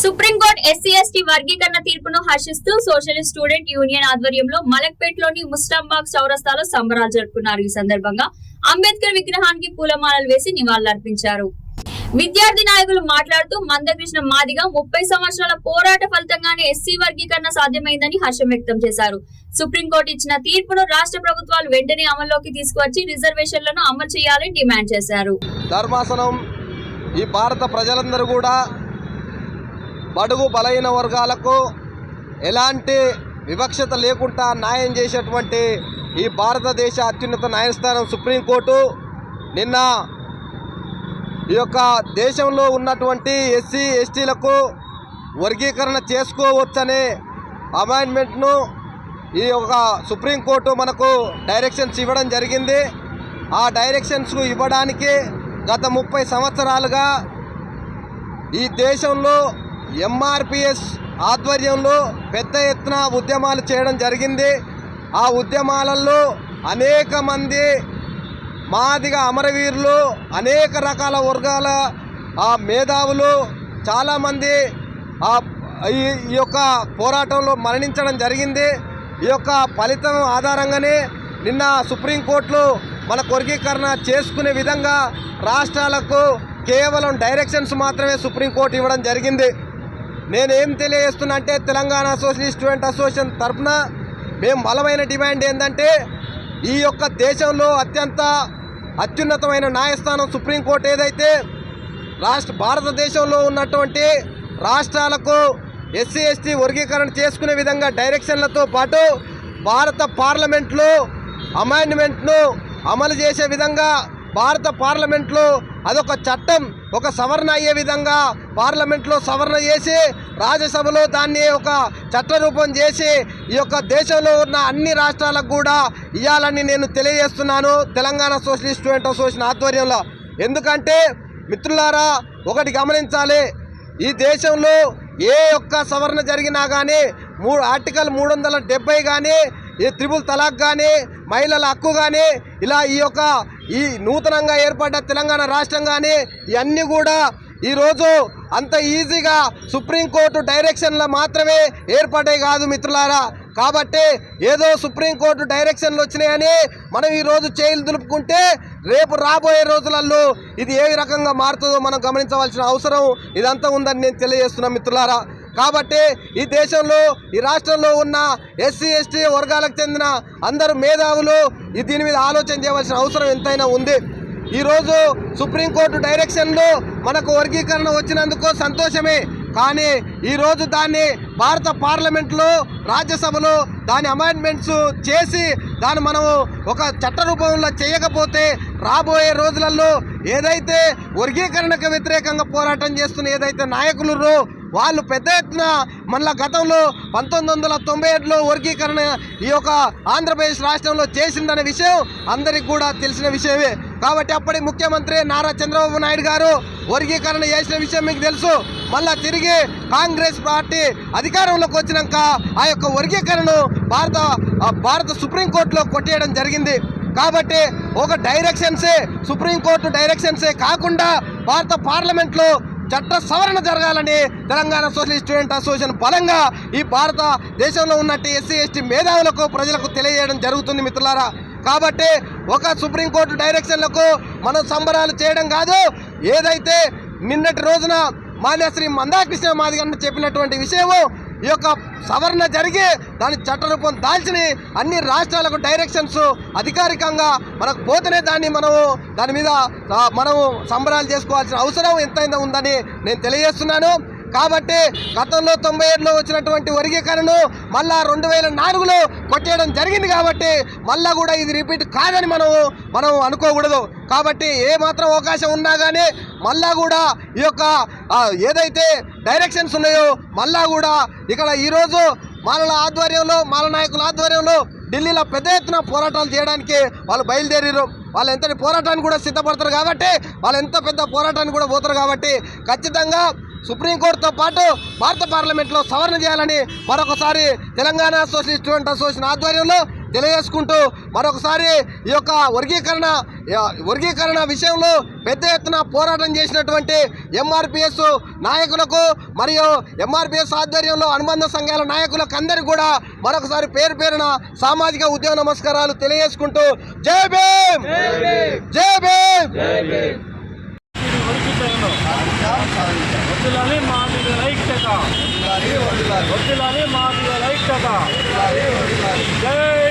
Supreme court ఎస్సీ/ఎస్టీ వర్గీకరణ తీర్పును హర్షిస్తూ socialist student union ఆధ్వర్యంలో మలక్పేట్లోని ముస్లాంబాగ్ చౌరస్తాలో సంబరాలు జరుపుకున్నారు. ఈ సందర్భంగా అంబేద్కర్ విగ్రహానికి పూలమాలలు వేసి నివాళులర్పించారు. విద్యార్థి నాయకులు మాట్లాడుతూ మందకృష్ణ మాదిగ 30 సంవత్సరాల పోరాట ఫలితంగానే ఎస్సీ వర్గీకరణ సాధ్యమైందని హర్షం వ్యక్తం చేశారు. సుప్రీంకోర్టు ఇచ్చిన తీర్పును రాష్ట్ర ప్రభుత్వాలు వెంటనే అమల్లోకి తీసుకువచ్చి రిజర్వేషన్లను అమలు చేయాలని డిమాండ్ చేశారు. ధర్మాసనం ఈ భారత ప్రజలందరూ కూడా బడుగు బలహీన వర్గాలకు ఎలాంటి వివక్షత లేకుండా న్యాయం చేసేటువంటి ఈ భారతదేశ అత్యున్నత న్యాయస్థానం సుప్రీంకోర్టు నిన్న ఈ యొక్క దేశంలో ఉన్నటువంటి ఎస్సీ ఎస్టీలకు వర్గీకరణ చేసుకోవచ్చనే అమెండ్మెంట్ను ఈ యొక్క సుప్రీంకోర్టు మనకు డైరెక్షన్స్ ఇవ్వడం జరిగింది. ఆ డైరెక్షన్స్ ఇవ్వడానికి గత 30 సంవత్సరాలుగా ఈ దేశంలో ఎంఆర్పిఎస్ ఆధ్వర్యంలో పెద్ద ఎత్తున ఉద్యమాలు చేయడం జరిగింది. ఆ ఉద్యమాలలో అనేక మంది మాదిగ అమరవీరులు, అనేక రకాల వర్గాల మేధావులు చాలామంది ఈ యొక్క పోరాటంలో మరణించడం జరిగింది. ఈ యొక్క ఫలితం ఆధారంగానే నిన్న సుప్రీంకోర్టులో మన వర్గీకరణ చేసుకునే విధంగా రాష్ట్రాలకు కేవలం డైరెక్షన్స్ మాత్రమే సుప్రీంకోర్టు ఇవ్వడం జరిగింది. నేనేం తెలియజేస్తున్నా అంటే తెలంగాణ సోషలిస్ట్ స్టూడెంట్ అసోసియేషన్ తరఫున మేము బలమైన డిమాండ్ ఏంటంటే ఈ యొక్క దేశంలో అత్యున్నతమైన న్యాయస్థానం సుప్రీంకోర్టు ఏదైతే భారతదేశంలో ఉన్నటువంటి రాష్ట్రాలకు ఎస్సీ ఎస్టీ వర్గీకరణ చేసుకునే విధంగా డైరెక్షన్లతో పాటు భారత పార్లమెంట్లో అమెండ్మెంట్ను అమలు చేసే విధంగా భారత పార్లమెంట్లో అదొక చట్టం, ఒక సవరణ అయ్యే విధంగా పార్లమెంట్లో సవరణ చేసి రాజ్యసభలో దాన్ని ఒక చట్టరూపం చేసి ఈ యొక్క దేశంలో ఉన్న అన్ని రాష్ట్రాలకు కూడా ఇవ్వాలని నేను తెలియజేస్తున్నాను తెలంగాణ సోషలిస్ట్ స్టూడెంట్ అసోసియేషన్ ఆధ్వర్యంలో. ఎందుకంటే మిత్రులారా, ఒకటి గమనించాలి, ఈ దేశంలో ఏ ఒక్క సవరణ జరిగినా కానీ ఆర్టికల్ 370 కానీ, ఈ త్రిపుల్ తలాక్ కానీ, మహిళల హక్కు కానీ, ఇలా ఈ నూతనంగా ఏర్పడ్డ తెలంగాణ రాష్ట్రం కానీ ఇవన్నీ కూడా ఈరోజు అంత ఈజీగా సుప్రీంకోర్టు డైరెక్షన్లో మాత్రమే ఏర్పడ్డాయి కాదు మిత్రులారా. కాబట్టి ఏదో సుప్రీంకోర్టు డైరెక్షన్లు వచ్చినాయని మనం ఈరోజు చేతులు దులుపుకుంటే రేపు రాబోయే రోజులలో ఇది ఏ రకంగా మారుతుందో మనం గమనించవలసిన అవసరం ఇదంతా ఉందని నేను తెలియజేస్తున్నాను మిత్రులారా. కాబట్టి ఈ దేశంలో ఈ రాష్ట్రంలో ఉన్న ఎస్సీ ఎస్టీ వర్గాలకు చెందిన అందరూ మేధావులు దీని మీద ఆలోచన చేయవలసిన అవసరం ఎంతైనా ఉంది. ఈరోజు సుప్రీంకోర్టు డైరెక్షన్లో మనకు వర్గీకరణ వచ్చినందుకు సంతోషమే. కానీ ఈరోజు దాన్ని భారత పార్లమెంట్లో రాజ్యసభలో దాని అమెండ్మెంట్స్ చేసి దాన్ని మనము ఒక చట్ట రూపంలో చేయకపోతే రాబోయే రోజులలో ఏదైతే వర్గీకరణకు వ్యతిరేకంగా పోరాటం చేస్తున్న ఏదైతే నాయకులు వాళ్ళు పెద్ద ఎత్తున మళ్ళా గతంలో 1997లో వర్గీకరణ ఈ యొక్క ఆంధ్రప్రదేశ్ రాష్ట్రంలో చేసిందనే విషయం అందరికి కూడా తెలిసిన విషయమే. కాబట్టి అప్పటి ముఖ్యమంత్రి నారా చంద్రబాబు నాయుడు గారు వర్గీకరణ చేసిన విషయం మీకు తెలుసు. మళ్ళా తిరిగి కాంగ్రెస్ పార్టీ అధికారంలోకి వచ్చినాక ఆ యొక్క వర్గీకరణను భారత సుప్రీంకోర్టులో కొట్టేయడం జరిగింది. కాబట్టి ఒక డైరెక్షన్సే సుప్రీంకోర్టు డైరెక్షన్సే కాకుండా భారత పార్లమెంట్లో చట్ట సవరణ జరగాలని తెలంగాణ సోషలిస్ట్ స్టూడెంట్ అసోసియేషన్ బలంగా ఈ భారత దేశంలో ఉన్నట్టు ఎస్సీ ఎస్టీ మేధావులకు ప్రజలకు తెలియజేయడం జరుగుతుంది మిత్రులారా. కాబట్టి ఒక సుప్రీంకోర్టు డైరెక్షన్లకు మనం సంబరాలు చేయడం కాదు, ఏదైతే నిన్నటి రోజున మాన్యశ్రీ మందాకృష్ణ మాదిగ చెప్పినటువంటి విషయము ఈ యొక్క సవరణ జరిగి దాని చట్టరూపం దాల్చిన అన్ని రాష్ట్రాలకు డైరెక్షన్స్ అధికారికంగా మనకు పోతేనే దాని మీద మనము సంబరాలు చేసుకోవాల్సిన అవసరం ఎంతైనా ఉందని నేను తెలియజేస్తున్నాను. కాబట్టి గతంలో 97లో వచ్చినటువంటి వర్గీకరణను మళ్ళా 2004లో కొట్టేయడం జరిగింది. కాబట్టి మళ్ళా కూడా ఇది రిపీట్ కాదని మనం అనుకోకూడదు. కాబట్టి ఏ మాత్రం అవకాశం ఉన్నా కానీ మళ్ళా కూడా ఈ యొక్క ఏదైతే డైరెక్షన్స్ ఉన్నాయో మళ్ళా కూడా ఇక్కడ ఈరోజు మాలల నాయకుల ఆధ్వర్యంలో ఢిల్లీలో పెద్ద ఎత్తున పోరాటాలు చేయడానికి వాళ్ళు బయలుదేరారు. వాళ్ళు ఎంతటి పోరాటానికి కూడా సిద్ధపడతారు కాబట్టి వాళ్ళు ఎంత పెద్ద పోరాటానికి కూడా పోతారు. కాబట్టి ఖచ్చితంగా సుప్రీంకోర్టుతో పాటు భారత పార్లమెంట్లో సవరణ చేయాలని మరొకసారి తెలంగాణ సోషలిస్ట్ స్టూడెంట్ అసోసియేషన్ ఆధ్వర్యంలో తెలియజేసుకుంటూ మరొకసారి ఈ యొక్క వర్గీకరణ విషయంలో పెద్ద ఎత్తున పోరాటం చేసినటువంటి ఎంఆర్పిఎస్ నాయకులకు మరియు ఎంఆర్పిఎస్ ఆధ్వర్యంలో అనుబంధ సంఘాల నాయకులకు అందరికీ కూడా మరొకసారి పేరు పేరున సామాజిక ఉద్యమ నమస్కారాలు తెలియజేసుకుంటూ జై భీమ్ జై భీమ్. వదిలాలి మాదిగల ఐక్యత, వదిలాలి మాదిగల ఐక్యత. జై